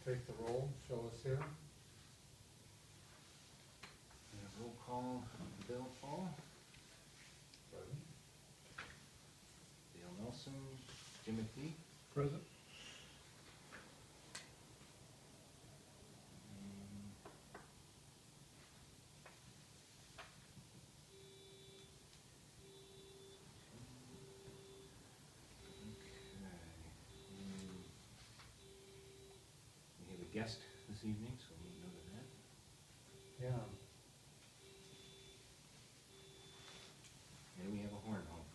take the roll, show us here. And roll call, Bill Paul, Present. Dale Nelson, Jim McPhee. Present. We have a guest this evening, so we know that. Yeah. And we have a horn home.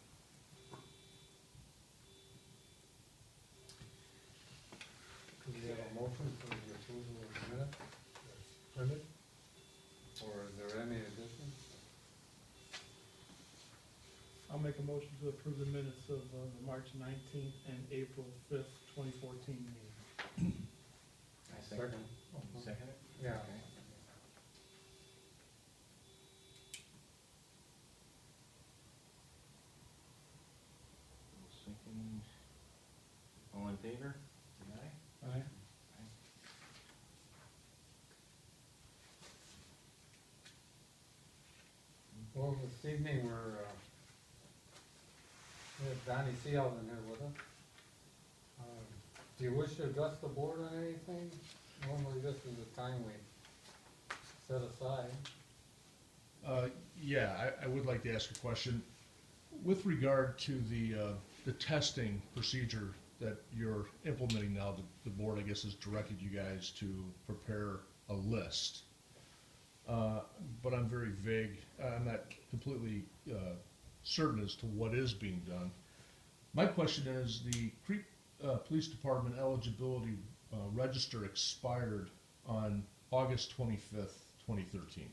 Do we have a motion for the approval of the minute that's printed? Or is there any addition? I'll make a motion to approve the minutes of the March 19th and April 5th, 2014 meeting. I second. Second. Second it? Yeah. Okay. Second. All in favor? Say aye. Aye. Well, this evening we have Donnie Seehausen here with us. Do you wish to address the board on anything? Normally this is the time we set aside. Yeah, I would like to ask a question. With regard to the testing procedure that you're implementing now, the board, I guess, has directed you guys to prepare a list. But I'm very vague. I'm not completely certain as to what is being done. My question is, the Crete Police Department eligibility register expired on August 25th, 2013.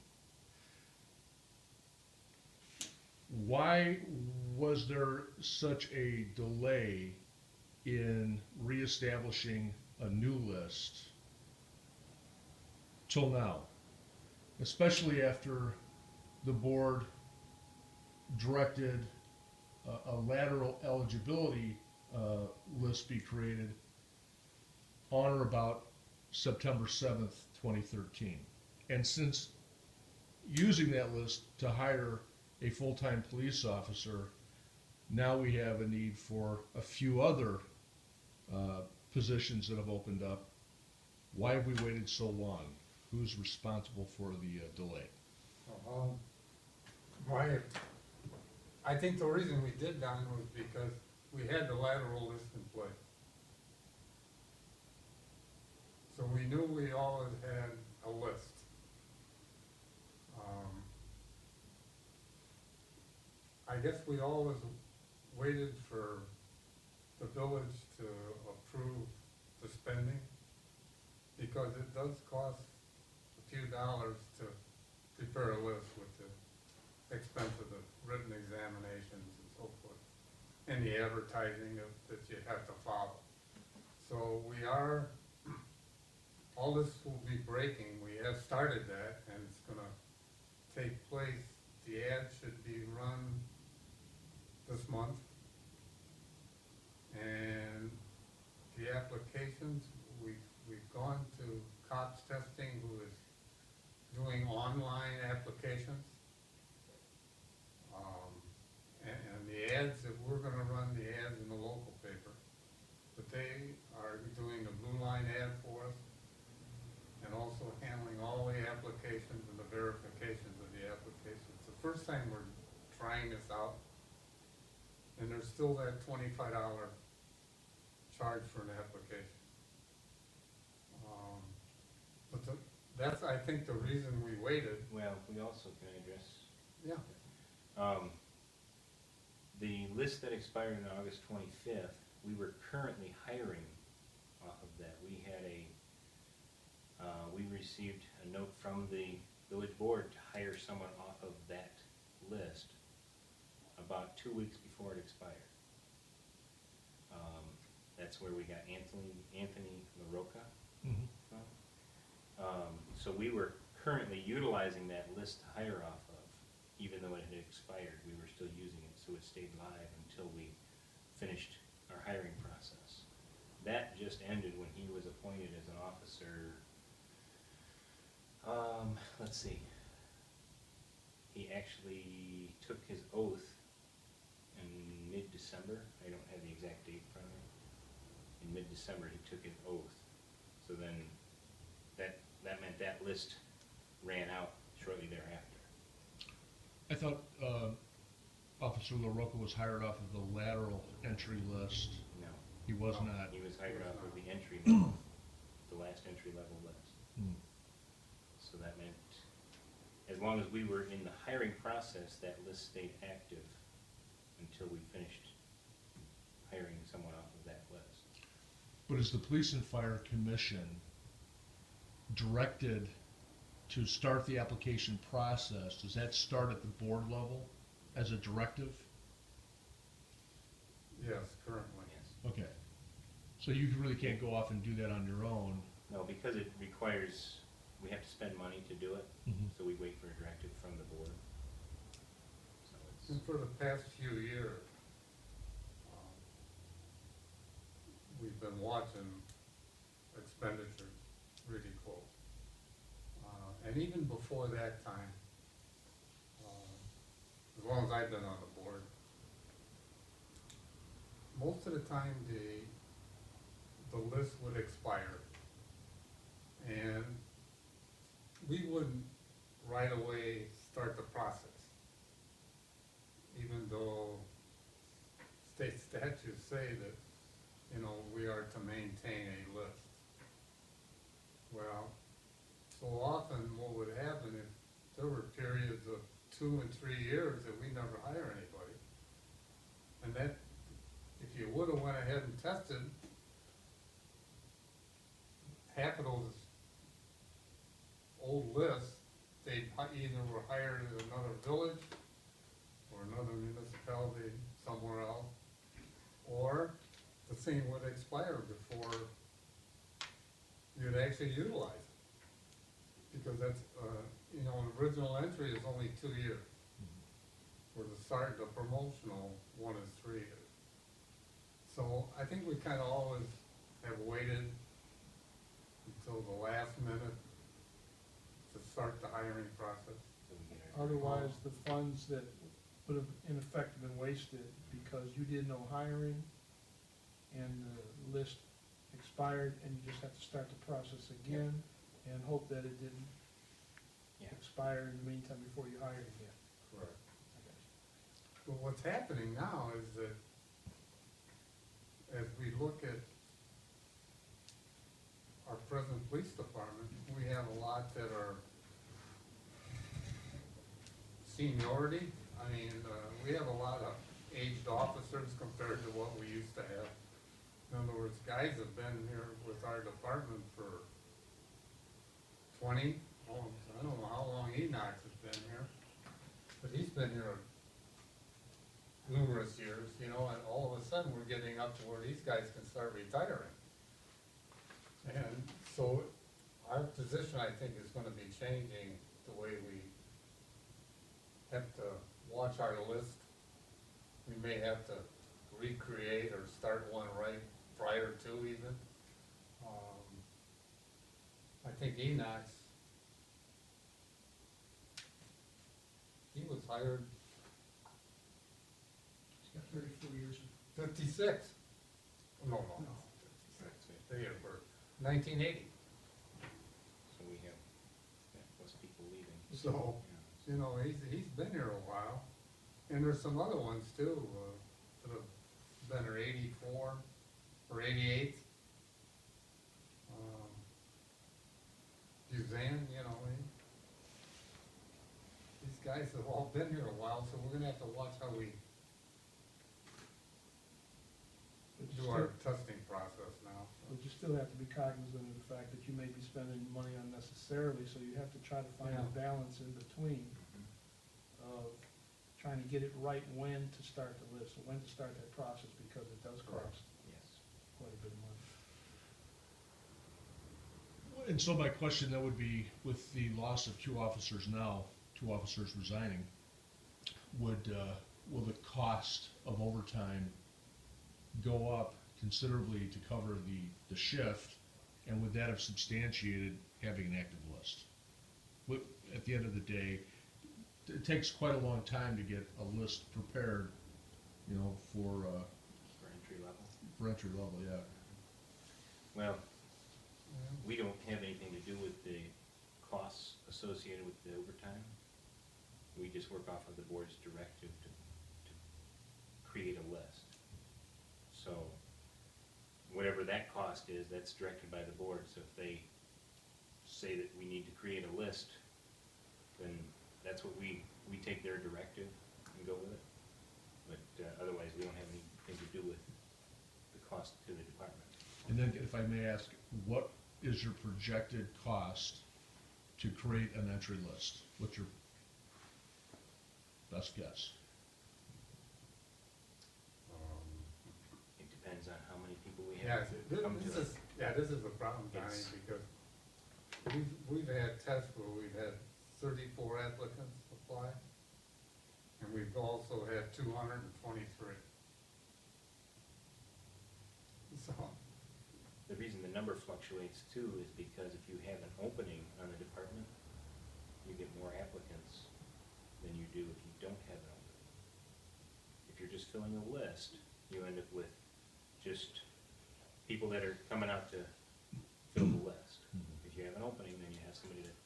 Why was there such a delay in reestablishing a new list till now? Especially after the board directed a lateral eligibility list be created on or about September 7th, 2013. And since using that list to hire a full-time police officer, now we have a need for a few other positions that have opened up. Why have we waited so long? Who's responsible for the delay? I think the reason we did, Don, was because we had the lateral list in place. So we knew we always had a list. I guess we always waited for the village to approve the spending, because it does cost a few dollars to prepare a list with the expense of the written examinations and so forth, and the advertising that you have to follow. So we are, all this will be breaking. We have started that, and it's gonna take place. The ad should be run this month, and the applications, we've gone to COPS Testing, who is doing online applications. And the ads that we're gonna run, the ads in the local paper, but they are doing a blue line ad for us, and also handling all the applications and the verifications of the applications. It's the first time we're trying this out, and there's still that $25 charge for an application. But that's, I think, the reason we waited. Well, we also can address. Yeah. The list that expired on August 25th, we were currently hiring off of that. We had we received a note from the village board to hire someone off of that list about 2 weeks before it expired. That's where we got Anthony LaRocca from. So we were currently utilizing that list to hire off of, even though it had expired. We were still using it, so it stayed live until we finished our hiring process. That just ended when he was appointed as an officer let's see. He actually took his oath in mid-December. I don't have the exact date in front of me. In mid-December, he took his oath. So then that meant that list ran out shortly thereafter. I thought Officer LaRocca was hired off of the lateral entry list. No, He was No. not. he was hired off of the entry level, the last entry level list. Hmm. So that meant, as long as we were in the hiring process, that list stayed active until we finished hiring someone off of that list. But is the Police and Fire Commission directed to start the application process? Does that start at the board level as a directive? Yes, currently. Yes. Okay. So you really can't go off and do that on your own? No, because it requires, we have to spend money to do it, Mhm. so we wait for a directive from the board. So it's, And for the past few years, we've been watching expenditures really close. And even before that time, as long as I've been on the board, most of the time the list would expire. And we wouldn't right away start the process, even though state statutes say that, you know, we are to maintain a list. Well, so often what would happen if there were periods of 2 and 3 years that we never hire anybody. And that, if you would've went ahead and tested, half of those old lists, they either were hired at another village or another municipality somewhere else, or the thing would expire before you'd actually utilize it. Because that's, you know, an original entry is only 2 years. Where the promotional one is 3 years. So I think we kinda always have waited until the last minute to start the hiring process. so we get our. Otherwise, the funds that would have in effect been wasted because you did no hiring and the list expired and you just have to start the process again and hope that it didn't Yeah. expire in the meantime before you hired again. Correct. But what's happening now is that as we look at our present police department, we have a lot that are seniority. I mean, we have a lot of aged officers compared to what we used to have. In other words, guys have been here with our department for 20, I don't know how long Enoch has been here, but he's been here numerous years, you know, and all of a sudden we're getting up to where these guys can start retiring. And so our position, I think, is gonna be changing the way we have to watch our list. We may have to recreate or start one right prior to even. I think Enoch's, he was hired He's got 34 years. 56. No, 56. The year birth, 1980. So we have, less people leaving. So, Yeah. you know, he's been here a while. And there's some other ones too, that have been here 84 or 88. Suzanne, you know, these guys have all been here a while, so we're gonna have to watch how we But you do our still, testing process now. but you still have to be cognizant of the fact that you may be spending money unnecessarily, so you have to try to find a Yeah. balance in between of trying to get it right when to start the list, or when to start that process, because it does Correct. cost Yes. quite a bit of money. And so my question then would be, with the loss of 2 officers now, 2 officers resigning, will the cost of overtime go up considerably to cover the shift? And would that have substantiated having an active list? at the end of the day, it takes quite a long time to get a list prepared, you know, for entry level. entry level, yeah. Well, Yeah. we don't have anything to do with the costs associated with the overtime. We just work off of the board's directive to create a list. So whatever that cost is, that's directed by the board. So if they say that we need to create a list, then that's what we take their directive and go with it. But otherwise, we don't have anything to do with the cost to the department. And then if I may ask, what is your projected cost to create an entry list? What's your best guess? It depends on how many people we Yeah, have come to this us. is, yeah, this is the problem, Donnie, It's- because we've had tests where we've had 34 applicants apply, and we've also had 223. So, The reason the number fluctuates too is because if you have an opening on a department, you get more applicants than you do if you don't have an opening. If you're just filling a list, you end up with just people that are coming out to fill the list. If you have an opening, then you have somebody that,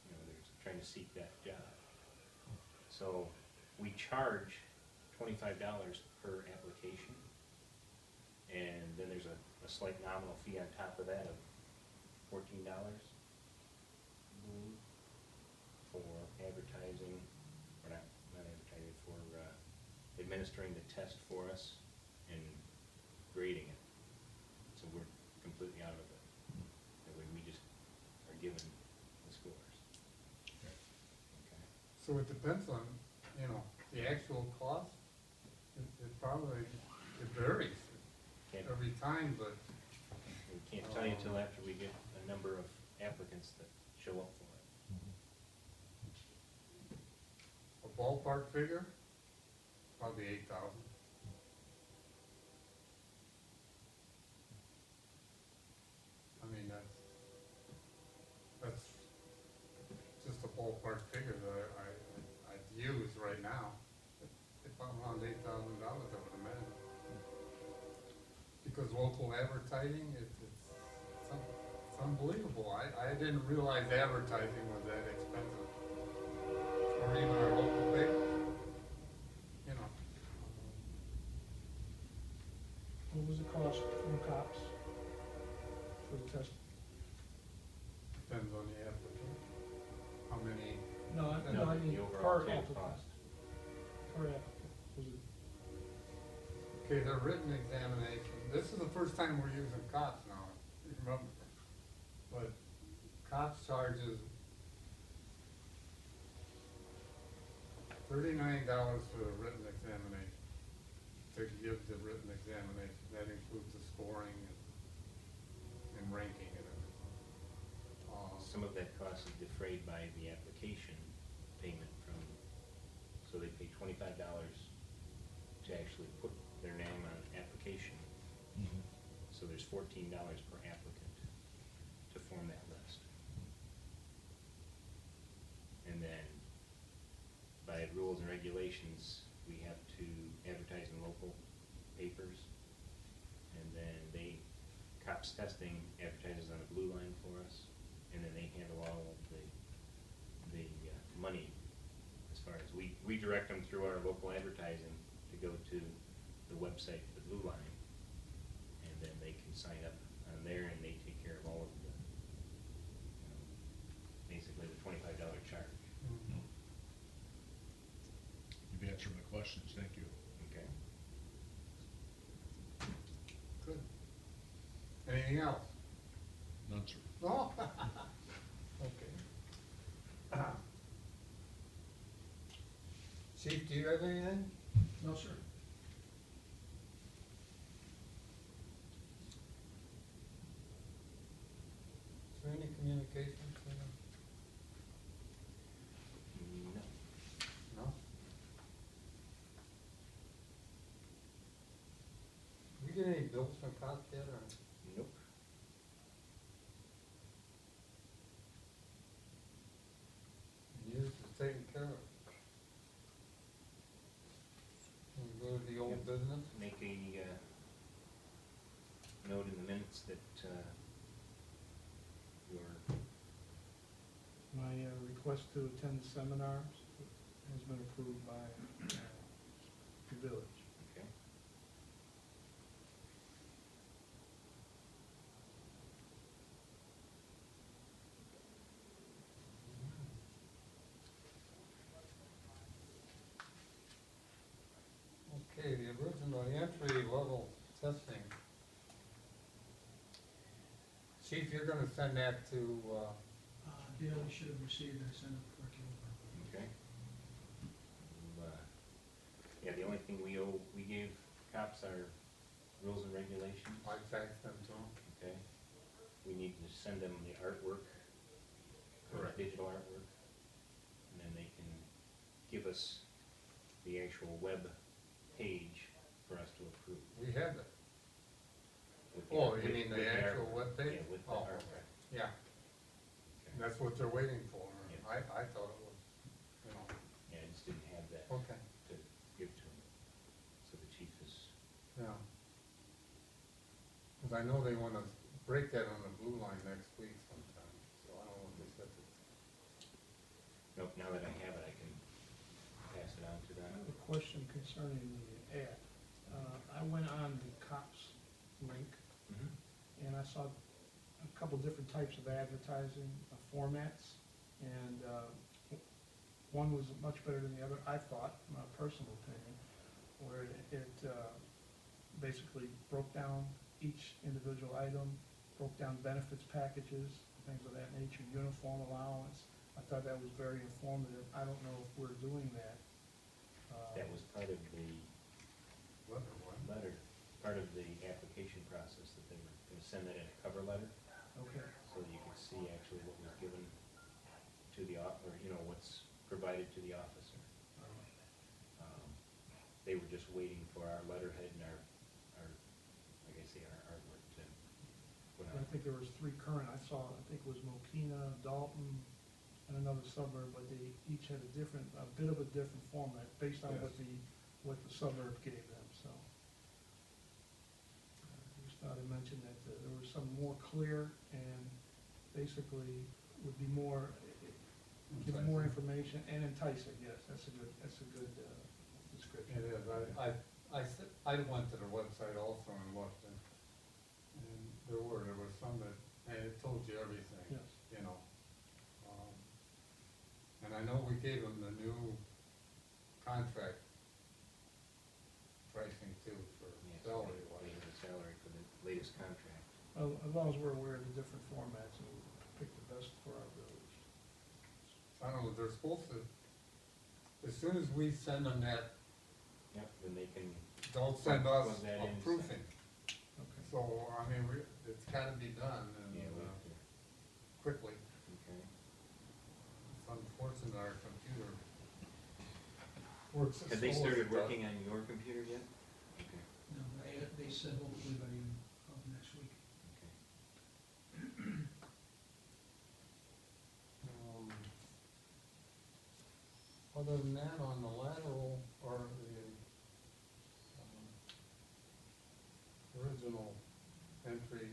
you know, they're trying to seek that job. So we charge $25 per application. And then there's a slight nominal fee on top of that of $14 for advertising, or not advertising, for administering the test for us and grading it. So we're completely out of it. That way we just are given the scores. Okay. so it depends on, you know, the actual cost. It probably, it varies Can't, every time, but we can't tell you until after we get a number of applicants that show up for it. a ballpark figure, probably 8,000. I mean, that's just a ballpark figure that I'd use right now. If I'm around $8,000, I would imagine. Because local advertising, it's unbelievable. I didn't realize advertising was that expensive. Or even our local paper, you know. What was the cost from cops for the test? Depends on the applicant. How many, No, No, I mean, the overall per total applicant. cost. Per applicant, was it, okay, the written examination, this is the first time we're using COPS now, remember. But COPS charges $39 for the written examination, to give the written examination. That includes the scoring and ranking and everything. Some of that cost is defrayed by the application payment from, so they pay $25 to actually put their name on an application. So there's $14 per applicant to form that list. And then by rules and regulations, we have to advertise in local papers. And then COPS testing advertises on a blue line for us. And then they handle all of the money as far as, we direct them through our local advertising to go to the website for the blue line. And then they can sign up on there and they take care of all of the, basically the $25 charge. You've answered my questions, thank you. Okay. Good. Anything else? None, sir. No? Okay. Chief, do you have anything? no, sir. Is there any communications? No. No? Did we get any bills from COPS yet, or? Nope. your, My request to attend the seminars has been approved by the village. okay? Okay, the original, the entry level testing. Chief, you're gonna send that to, Yeah, they should have received it, sent it before it came over. Okay. Yeah, the only thing we owe, we gave cops our rules and regulations, I faxed them to them. okay? We need to send them the artwork, Correct. digital artwork, and then they can give us the actual web page for us to approve. We have it. with Oh, you with- mean with the actual artwork. webpage? Yeah, with the Oh, artwork. okay. Yeah, Okay. that's what they're waiting for. Yeah. I thought it was, you know, Yeah, I just didn't have that okay, to give to them, so the chief is, yeah. Cause I know they wanna break that on the blue line next week sometime, so I don't know if they said it. nope, now that I have it, I can pass it on to I them. have a question concerning the ad. I went on the COPS link Mhm. and I saw a couple different types of advertising formats, and one was much better than the other, I thought, in my personal opinion, where it basically broke down each individual item, broke down benefits packages, things of that nature, uniform allowance. I thought that was very informative. I don't know if we're doing that. That was part of the Leather one. letter, part of the application process, that they were gonna send that in a cover letter, Okay, so that you could see actually what was given to the or, you know, what's provided to the officer. They were just waiting for our letterhead and our, like I say, our artwork to put I on. think there was three current, I saw, I think it was Mokina, Dalton, and another suburb, but they each had a bit of a different format, based on Yes. what the suburb gave them, so. I just thought I'd mention that there was some more clear and basically would be more, give more information and enticing, yes, that's a good description. It is, I went to the website also and looked, and there was some that, and it told you everything, Yes. you know. And I know we gave them the new contract pricing too for Yes, salary we wise. have the salary for the latest contract. As long as we're aware of the different formats and we pick the best for our village. I don't know, they're supposed to, as soon as we send them that, Yep, then they can, they'll send us Plug that a in, proofing. Okay. So, I mean, it's gotta be done and, yeah, we have to, quickly. okay. It's unfortunate our computer works as Have they slow as started it does. working on your computer yet? Okay, No, they said hopefully by the end of next week. okay. Other than that, on the lateral, or the, original entry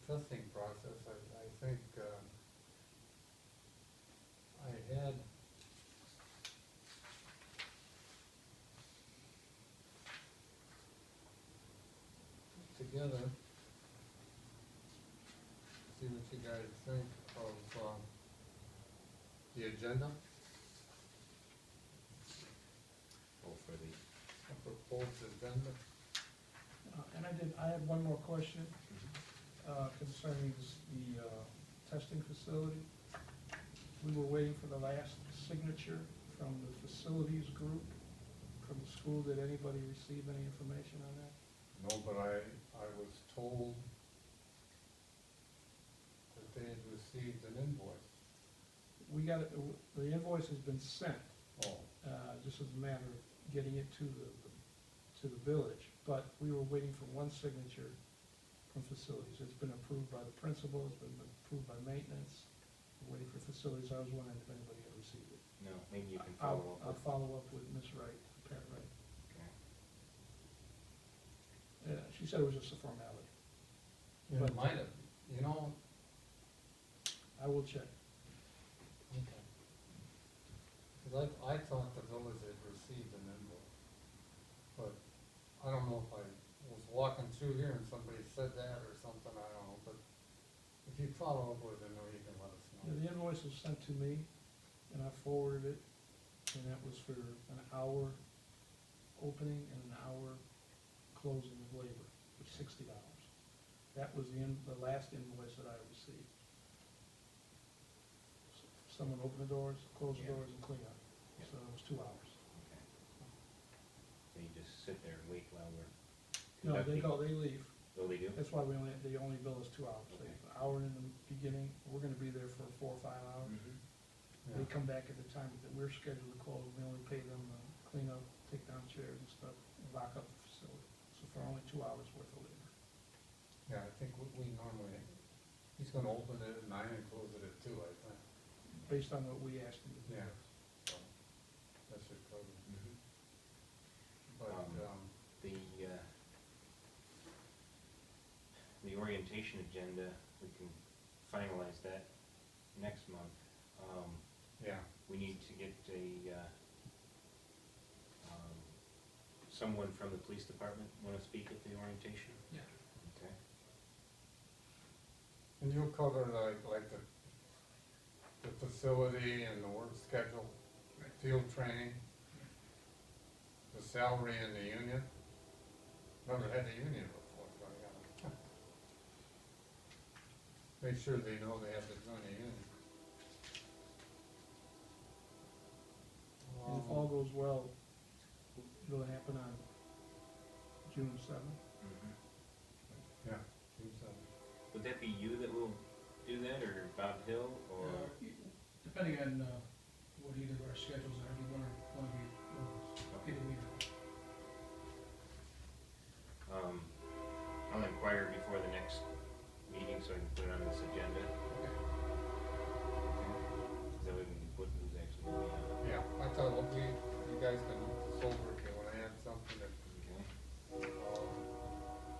testing process, I think, I had put together, see what you guys think of, the agenda, Oh, for the, a proposed agenda. And I had one more question concerning the testing facility. We were waiting for the last signature from the facilities group from the school. Did anybody receive any information on that? No, but I was told that they had received an invoice. We got it, the invoice has been sent, Oh, just as a matter of getting it to the village. But we were waiting for one signature from facilities. It's been approved by the principal, it's been approved by maintenance. We're waiting for facilities. I was wondering if anybody had received it. no, maybe you can follow up I'll with, follow up with Ms. Wright, Pat Wright. okay. She said it was just a formality. It But- might have, you know, I will check. okay. Cause I thought the village had received an invoice, but I don't know if I was walking through here and somebody said that or something, I don't know, but if you follow up with them, or you can let us Yeah, know. the invoice was sent to me, and I forwarded it, and that was for an hour opening and an hour closing of labor, for $60. That was the last invoice that I received. Someone opened the doors, closed the Yeah. doors, and cleaned up, Yeah. so it was 2 hours. Okay. So you just sit there and wait while we're No, they conducting? go, they leave. Oh, they do? That's why they only bill us 2 hours. They, Okay. an hour in the beginning, we're gonna be there for 4 or 5 hours. Mhm. They Yeah. come back at the time that we're scheduled to close, we only pay them to clean up, take down chairs and stuff, and lock up the facility. So for only 2 hours worth of labor. Yeah, I think we normally, he's gonna open it at 9 and close it at 2, I think, Based on what we asked them to do. yeah, so, that should cover it. Mhm. But, The orientation agenda, we can finalize that next month. yeah, We need to get someone from the police department wanna speak at the orientation? Yeah. Okay. and you'll cover like the facility and the work schedule, Right. field training, the salary and the union. Never had a union before, so I gotta make sure they know they have to join a union. And if all goes well, it'll happen on June 7th. Mhm. Yeah, June 7th. Would that be you that will do that, or Bob Hill, or? Depending on, what either of our schedules are, do one of you, either me or. I'll inquire before the next meeting so I can put it on this agenda, so we can put who's actually gonna be on it. Yeah, I thought, okay, you guys can look this over if you wanna add something that, Okay.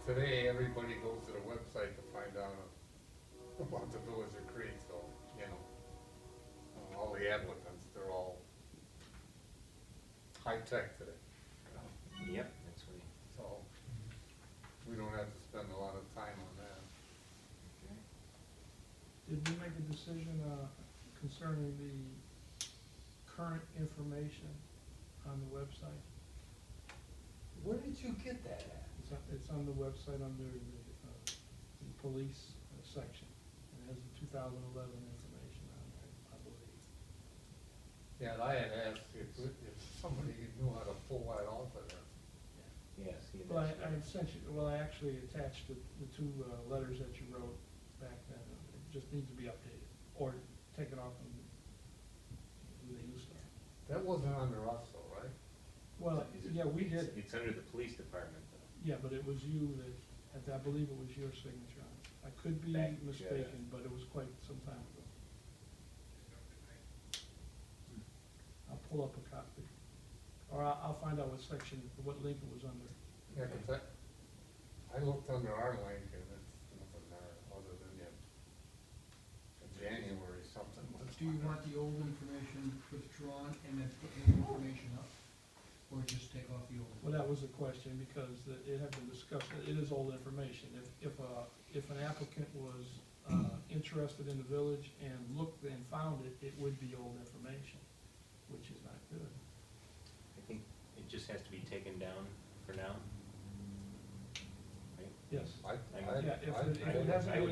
today, everybody goes to the website to find out about the village of Crete, so, you know, all the applicants, they're all high-tech today, Yep, that's what so we don't have to spend a lot of time on that. okay. Did we make a decision concerning the current information on the website? Where did you get that at? It's on the website under the police section. It has the 2011 information on there, I believe. Yeah, and I had asked if somebody knew how to pull that off of there. Yes, he Well, that's I sent you, well, I actually attached the 2 letters that you wrote back then. It just needs to be updated, or take it off and do the new stuff. That wasn't under us though, right? Well, Is it- yeah, we it's- did, It's under the police department, though. yeah, but it was you that, I believe it was your signature on it. I could be Back, mistaken, but it was quite some time ago. I'll pull up a copy, or I'll find out what section, what link it was under. Yeah, 'cause I looked under our link and it's nothing there other than in January something was. Do you want the old information withdrawn and then put new information up? Or just take off the old? Well, that was the question, because it had been discussed, it is old information. If an applicant was interested in the village and looked and found it, it would be old information, which is not good. I think it just has to be taken down for now. Right? Yes. I Yeah, if it I hasn't would been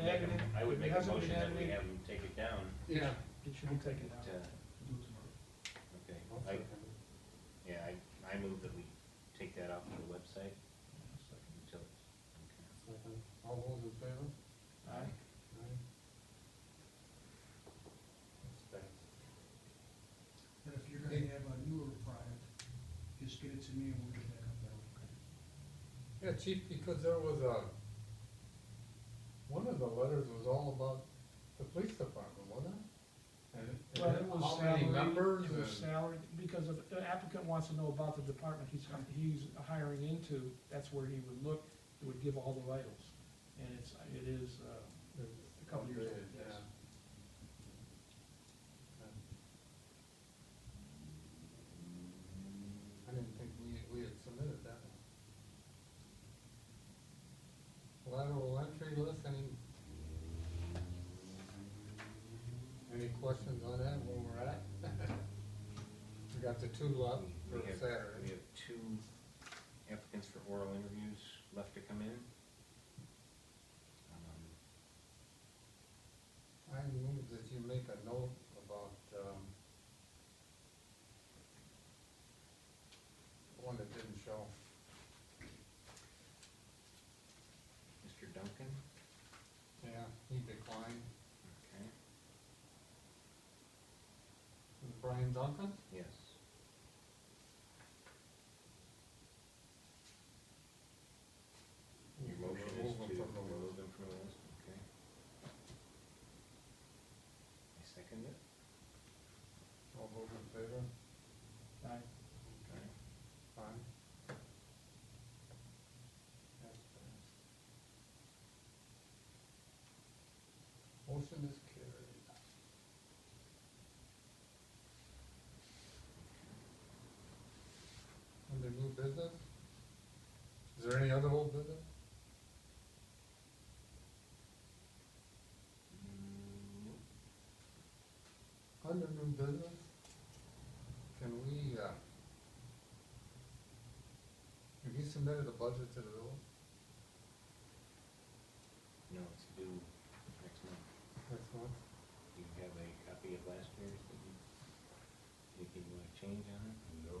make added in- I would if it make a hasn't been motion that added we in- have them take it down. Yeah. It should be taken down. Do it tomorrow. Okay, I'll second it. yeah, I move that we take that off of the website Second. until, Second. All those in favor? okay. Aye. Aye. That's passed. And if you're gonna have a newer product, just get it to me and we'll get that up there. Yeah, chief, because there was one of the letters was all about the police department, wasn't it? Well, it was how many salary, members it was and- salary, because if an applicant wants to know about the department he's hiring into, that's where he would look, it would give all the vitals. and it is, a couple years old, Upgraded, yes. yeah. Okay. I didn't think we had submitted that one. Lateral entry list, any questions on that, where we're at? We got the two left for We have Saturday. 2 applicants for oral interviews left to come in. I move that you make a note about, the one that didn't show. Mr. Duncan, Yeah, he declined. okay, Brian Duncan? yes. Your motion is Remove to him from the remove list. them from the list, okay. I second it, All those in favor? Aye. okay. Fine. That's passed. Motion is carried. Under new business? Is there any other old business? Mm, Under new business, can we, have you submitted a budget to the village No, it's due next month. next month? Do you have a copy of last year's that you, anything you wanna change on it? No.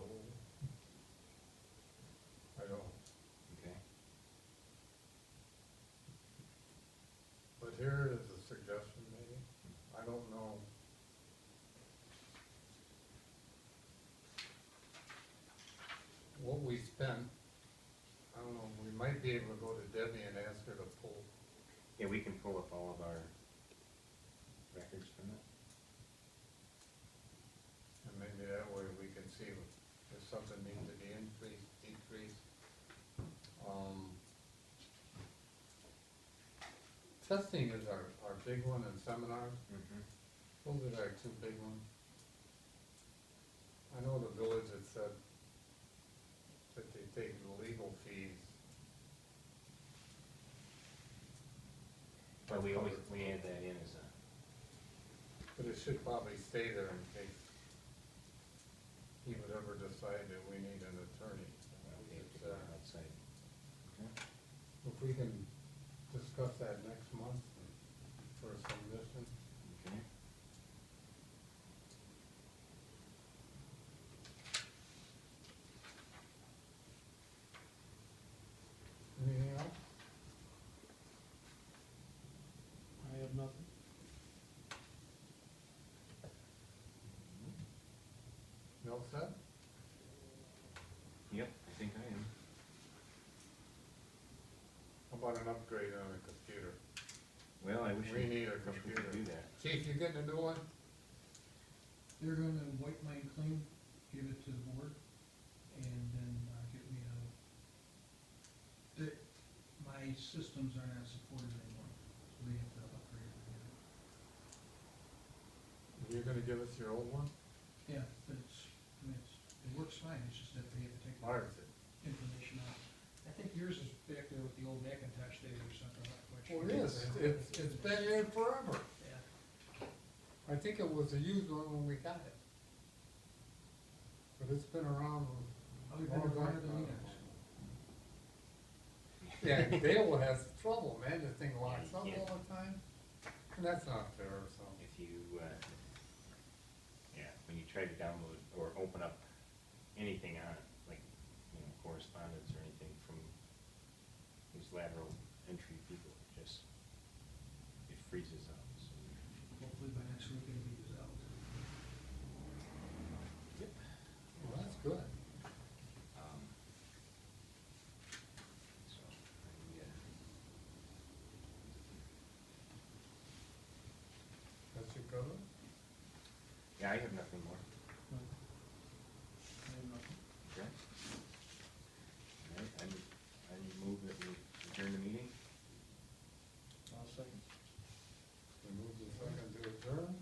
I don't, Okay. but here is a suggestion maybe, I don't know. What we spent, I don't know, we might be able to go to Debbie and ask her to pull, Yeah, we can pull up all of our records from it. and maybe that way we can see if something needs to be increased, decreased. Testing is our big one, and seminars, Mm-hmm. those are our two big ones. I know the village had said that they take the legal fees. Well, we add that in as a, But it should probably stay there in case he would ever decide that we need an attorney. okay, It's, to go outside. Okay. If we can discuss that next month for a submission. Okay. Anything else? I have nothing. You all set? Yep, I think I am. How about an upgrade on a computer? Well, I wish We need a wish we could computer. do that. Chief, you getting a new one? They're gonna wipe mine clean, give it to the board, and then, get me a, my systems are not supported anymore, so they have to upgrade it again. You're gonna give us your old one? Yeah, but it works fine, it's just that they have to take the Ours is. information out. I think yours is back there with the old Macintosh days or something, I'm not quite sure. Well, it is, it's been here forever. Yeah. I think it was a used one when we got it. But it's been around. Probably been longer than you guys. Yeah, Dale has trouble, man, the thing locks up Yeah. all the time, and that's not fair, so. If you, yeah, when you try to download or open up anything on it, like, you know, correspondence or anything from these lateral entry people, it freezes up, so. Hopefully by next week it'll be resolved. Yep. Well, that's good. So, That's your cover? yeah, I have nothing more. No. I have nothing. Okay. All right, I move that we adjourn the meeting. adjourn?